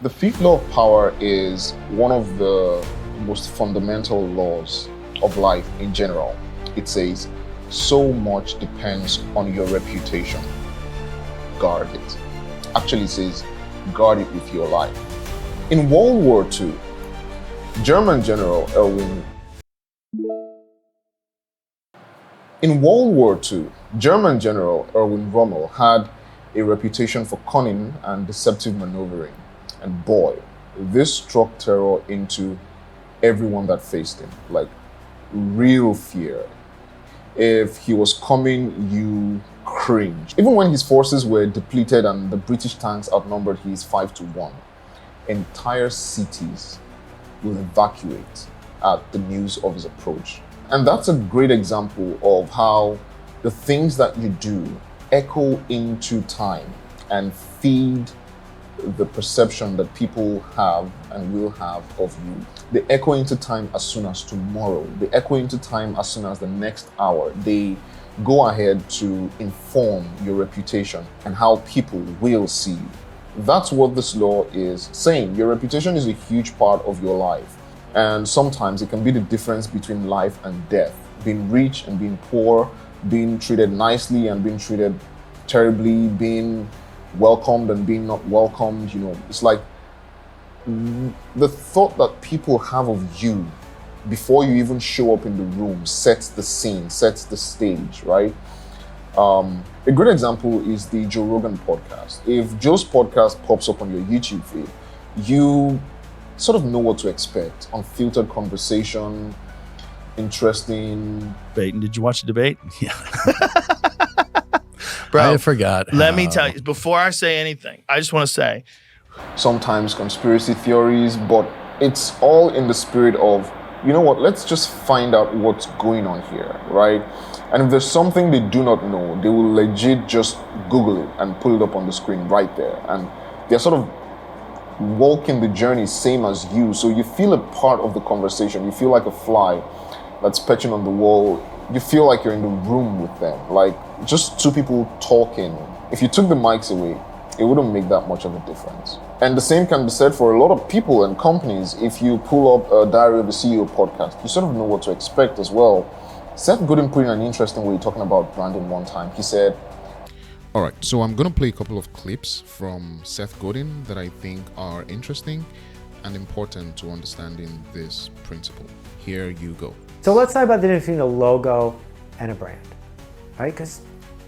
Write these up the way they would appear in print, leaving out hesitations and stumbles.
The fifth law of power is one of the most fundamental laws of life in general. It says, so much depends on your reputation. Guard it. Actually, it says, guard it with your life. In World War II, German General Erwin Rommel had a reputation for cunning and deceptive maneuvering. And boy, this struck terror into everyone that faced him, like real fear. If he was coming, you cringed. Even when his forces were depleted and the British tanks outnumbered his 5-1, entire cities will evacuate at the news of his approach. And that's a great example of how the things that you do echo into time and feed the perception that people have and will have of you. They echo into time as soon as tomorrow. They echo into time as soon as the next hour. They go ahead to inform your reputation and how people will see you. That's what this law is saying. Your reputation is a huge part of your life. And sometimes it can be the difference between life and death. Being rich and being poor, being treated nicely and being treated terribly, being welcomed and being not welcomed. It's like the thought that people have of you before you even show up in the room sets the scene, sets the stage, right? A great example is the Joe Rogan podcast. If Joe's podcast pops up on your YouTube feed, you sort of know what to expect. Unfiltered conversation, interesting. Did you watch the debate? Yeah. Bro, I forgot. Let me tell you, before I say anything, I just want to say, sometimes conspiracy theories, but it's all in the spirit of, you know what, let's just find out what's going on here, right? And if there's something they do not know, they will legit just Google it and pull it up on the screen right there. And they're sort of walking the journey same as you. So you feel a part of the conversation. You feel like a fly that's perching on the wall. You feel like you're in the room with them, like just two people talking. If you took the mics away, it wouldn't make that much of a difference. And the same can be said for a lot of people and companies. If you pull up a Diary of a CEO podcast, you sort of know what to expect as well. Seth Godin put in an interesting way talking about branding one time. He said, all right, so I'm going to play a couple of clips from Seth Godin that I think are interesting and important to understanding this principle. Here you go. So let's talk about the difference between a logo and a brand, right? Because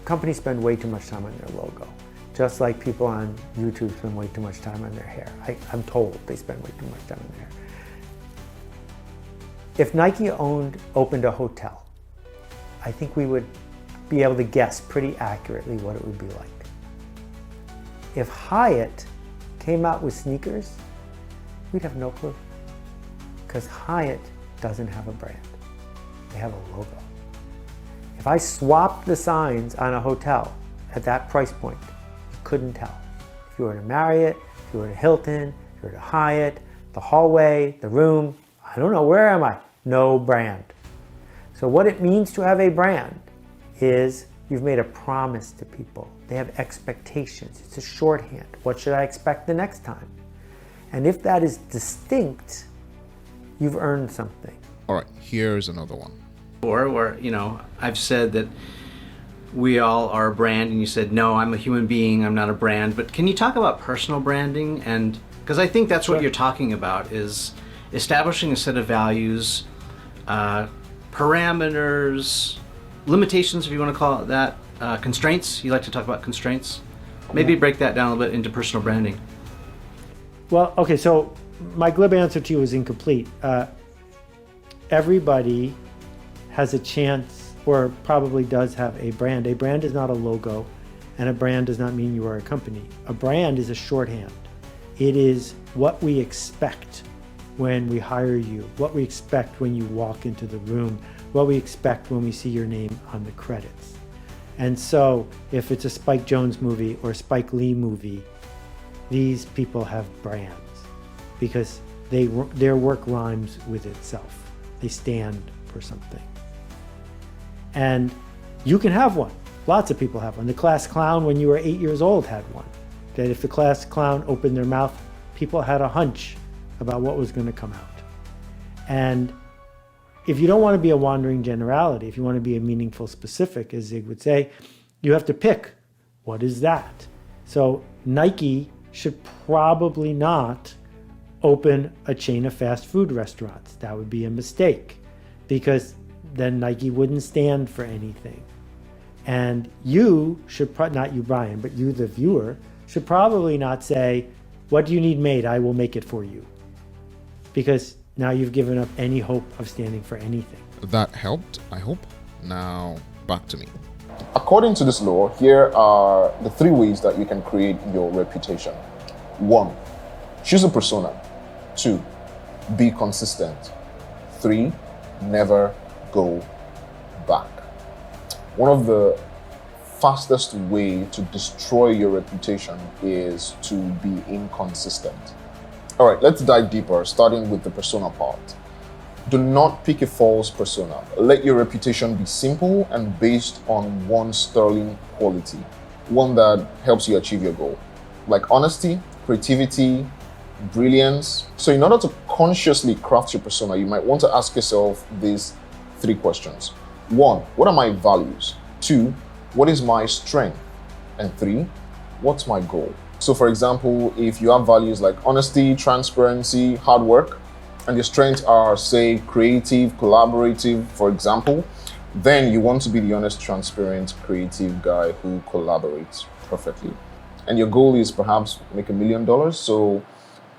companies spend way too much time on their logo. Just like people on YouTube spend way too much time on their hair. I'm told they spend way too much time on their hair. If Nike opened a hotel, I think we would be able to guess pretty accurately what it would be like. If Hyatt came out with sneakers, we'd have no clue. Because Hyatt doesn't have a brand. They have a logo. If I swapped the signs on a hotel at that price point, you couldn't tell. If you were to Marriott, if you were to Hilton, if you were to Hyatt, the hallway, the room, I don't know, where am I? No brand. So what it means to have a brand is you've made a promise to people. They have expectations. It's a shorthand. What should I expect the next time? And if that is distinct, you've earned something. All right, here's another one. Or I've said that we all are a brand, and you said, no, I'm a human being, I'm not a brand. But can you talk about personal branding? And because I think that's what you're talking about, is establishing a set of values, parameters, limitations, if you want to call it that, constraints. You like to talk about constraints. Maybe break that down a little bit into personal branding. Well, okay, so my glib answer to you is incomplete. Everybody has a chance, or probably does have a brand. A brand is not a logo, and a brand does not mean you are a company. A brand is a shorthand. It is what we expect when we hire you, what we expect when you walk into the room, what we expect when we see your name on the credits. And so if it's a Spike Jonze movie or a Spike Lee movie, these people have brands because their work rhymes with itself. They stand for something. And you can have one. Lots of people have one. The class clown when you were 8 years old had one. That if the class clown opened their mouth, people had a hunch about what was going to come out. And if you don't want to be a wandering generality, if you want to be a meaningful specific, as Zig would say, you have to pick, what is that? So Nike should probably not open a chain of fast food restaurants. That would be a mistake, because then Nike wouldn't stand for anything. And you should, not you, Brian, but you, the viewer, should probably not say, what do you need made? I will make it for you. Because now you've given up any hope of standing for anything. That helped, I hope. Now, back to me. According to this law, here are the 3 ways that you can create your reputation. 1, choose a persona. 2, be consistent. 3, never go back. One of the fastest way to destroy your reputation is to be inconsistent. All right, let's dive deeper, starting with the persona part. Do not pick a false persona. Let your reputation be simple and based on one sterling quality, one that helps you achieve your goal, like honesty, creativity, brilliance. So in order to consciously craft your persona, you might want to ask yourself these 3 questions. 1, what are my values? 2, what is my strength? And 3, what's my goal? So for example, if you have values like honesty, transparency, hard work, and your strengths are, say, creative, collaborative, for example, then you want to be the honest, transparent, creative guy who collaborates perfectly. And your goal is perhaps make $1 million. So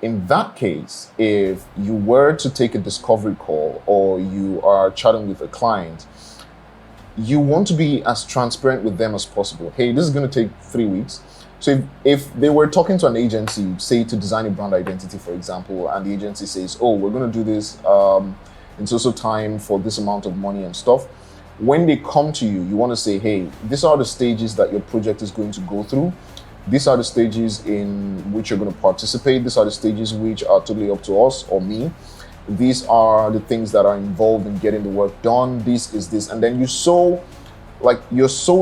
in that case, if you were to take a discovery call or you are chatting with a client, you want to be as transparent with them as possible. Hey, this is going to take 3 weeks. So if they were talking to an agency, say to design a brand identity, for example, and the agency says, oh, we're going to do this in so time for this amount of money and stuff. When they come to you, you want to say, hey, these are the stages that your project is going to go through. These are the stages in which you're going to participate. These are the stages which are totally up to us or me. These are the things that are involved in getting the work done. This is this. And then you're so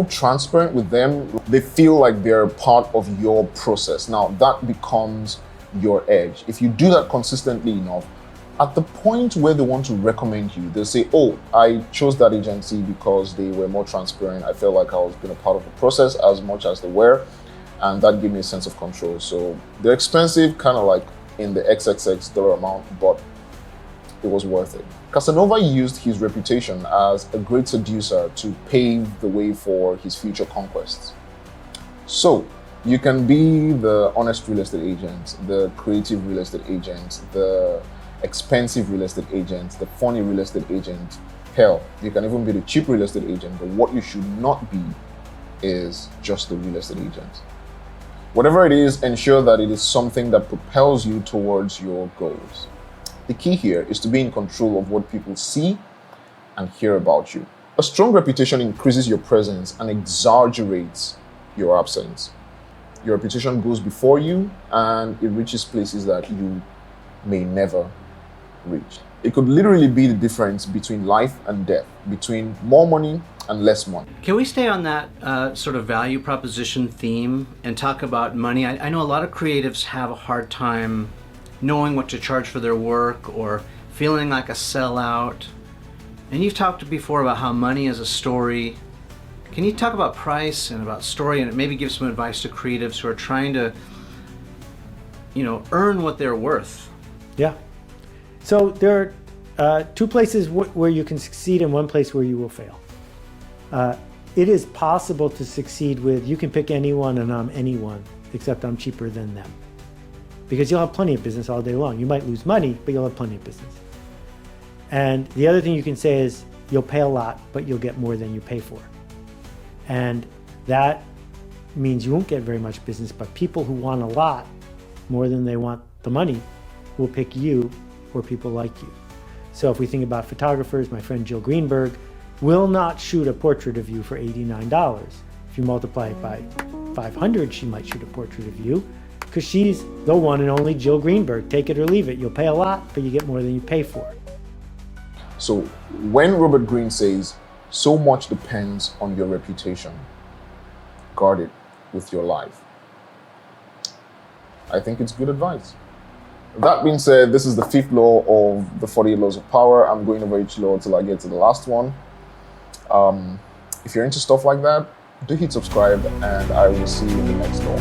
transparent with them, they feel like they're part of your process. Now that becomes your edge. If you do that consistently enough, at the point where they want to recommend you, they'll say, oh, I chose that agency because they were more transparent. I felt like I was being a part of the process as much as they were. And that gave me a sense of control. So they're expensive, kind of like in the XXX dollar amount, but it was worth it. Casanova used his reputation as a great seducer to pave the way for his future conquests. So you can be the honest real estate agent, the creative real estate agent, the expensive real estate agent, the funny real estate agent. Hell, you can even be the cheap real estate agent, but what you should not be is just the real estate agent. Whatever it is, ensure that it is something that propels you towards your goals. The key here is to be in control of what people see and hear about you. A strong reputation increases your presence and exaggerates your absence. Your reputation goes before you and it reaches places that you may never reach. It could literally be the difference between life and death, between more money and less money. Can we stay on that sort of value proposition theme and talk about money? I know a lot of creatives have a hard time knowing what to charge for their work or feeling like a sellout. And you've talked before about how money is a story. Can you talk about price and about story and maybe give some advice to creatives who are trying to, earn what they're worth? Yeah. So there are 2 places where you can succeed and 1 place where you will fail. It is possible to succeed with, you can pick anyone and I'm anyone, except I'm cheaper than them. Because you'll have plenty of business all day long. You might lose money, but you'll have plenty of business. And the other thing you can say is, you'll pay a lot, but you'll get more than you pay for. And that means you won't get very much business, but people who want a lot more than they want the money will pick you or people like you. So if we think about photographers, my friend Jill Greenberg will not shoot a portrait of you for $89. If you multiply it by 500, she might shoot a portrait of you because she's the one and only Jill Greenberg. Take it or leave it. You'll pay a lot, but you get more than you pay for. So when Robert Greene says, so much depends on your reputation, guard it with your life, I think it's good advice. That being said, this is the 5th law of the 48 laws of power. I'm going over each law till I get to the last one. If you're into stuff like that, do hit subscribe, and I will see you in the next law.